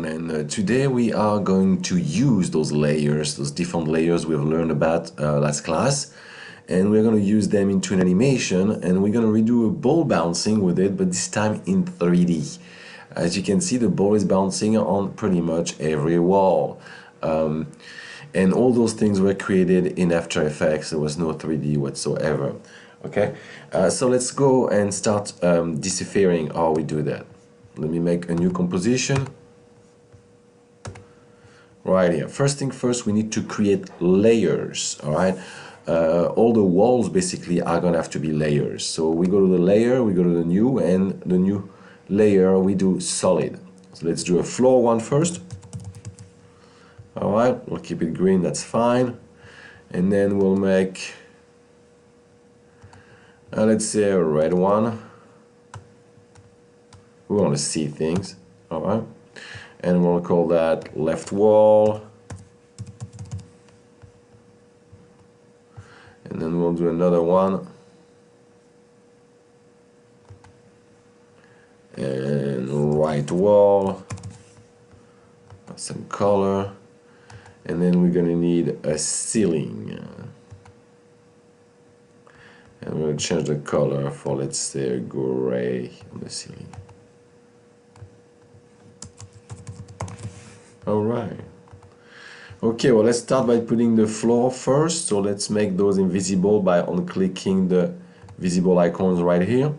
everyone, and today we are going to use those layers, those different layers we've learned about last class, and we're going to use them into an animation, and we're going to redo a ball bouncing with it, but this time in 3D. As you can see, the ball is bouncing on pretty much every wall. And all those things were created in After Effects. There was no 3D whatsoever. Okay, so let's go and start deciphering how we do that. Let me make a new composition right here. First thing first, we need to create layers. All right, all the walls basically are gonna have to be layers. So we go to the layer, we go to the new, and the new layer we do solid. So let's do a floor one first. All right, we'll keep it green, that's fine. And then we'll make let's say a red one. We want to see things. All right, and we'll call that left wall. And then we'll do another one, and right wall, some color, and then we're gonna need a ceiling, and we're gonna change the color for, let's say, gray on the ceiling. All right. Okay, well, let's start by putting the floor first. So let's make those invisible by unclicking the visible icons right here.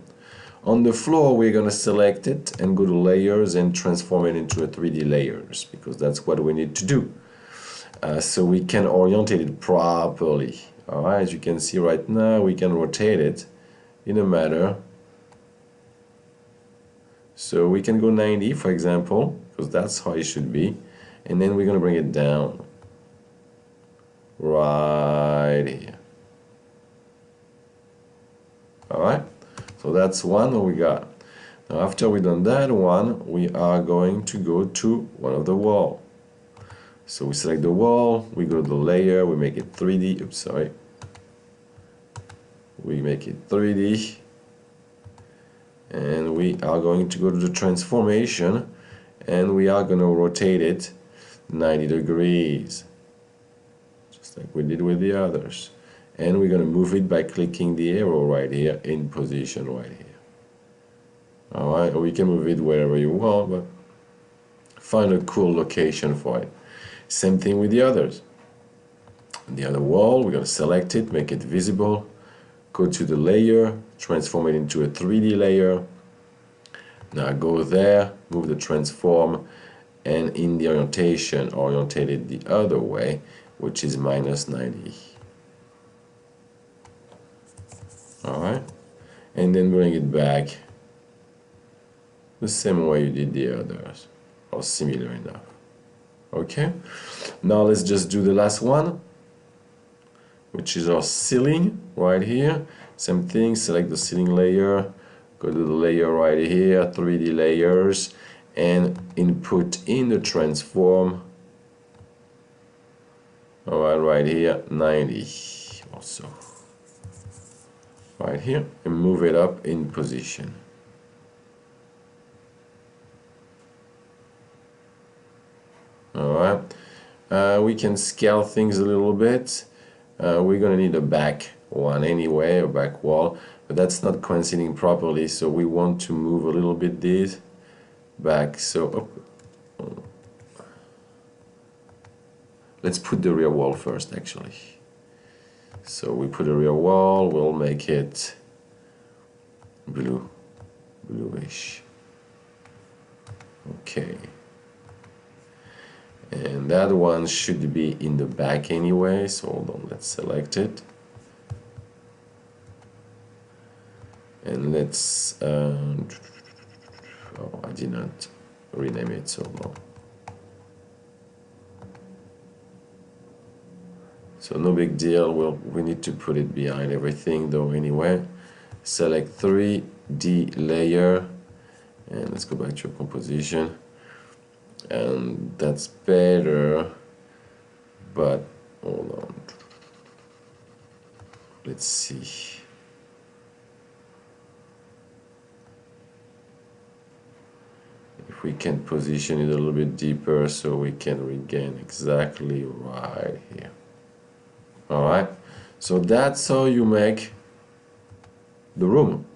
On the floor, we're going to select it and go to layers and transform it into a 3D layers, because that's what we need to do. So we can orientate it properly. All right, as you can see right now, we can rotate it in a manner. So we can go 90, for example, because that's how it should be. And then we're going to bring it down right here. All right, so that's one we got. Now after we've done that one, we are going to go to one of the wall. So we select the wall, we go to the layer, we make it 3D. Oops, sorry. We make it 3D. And we are going to go to the transformation, and we are going to rotate it 90 degrees, just like we did with the others. And we're going to move it by clicking the arrow right here in position right here. All right, or we can move it wherever you want, but find a cool location for it. Same thing with the others. The other wall, we're going to select it, make it visible, go to the layer, transform it into a 3D layer. Now go there, move the transform, and in the orientation, orientate it the other way, which is -90. All right, and then bring it back the same way you did the others, or similar enough. Okay, now let's just do the last one, which is our ceiling right here. Same thing, select the ceiling layer, go to the layer right here, 3D layers, and input in the transform. All right here, 90 also. Right here, and move it up in position. All right, we can scale things a little bit. We're gonna need a back one anyway, a back wall, but that's not coinciding properly, so we want to move a little bit this back. So let's put the rear wall first, actually. So we put a rear wall, we'll make it bluish. Okay, and that one should be in the back anyway, so hold on, let's select it. And let's oh, I did not rename it, so no. So no big deal, we need to put it behind everything though anyway. Select 3D layer, and let's go back to your composition. And that's better, but hold on. Let's see. if we can position it a little bit deeper so we can regain exactly right here. All right, so that's how you make the room.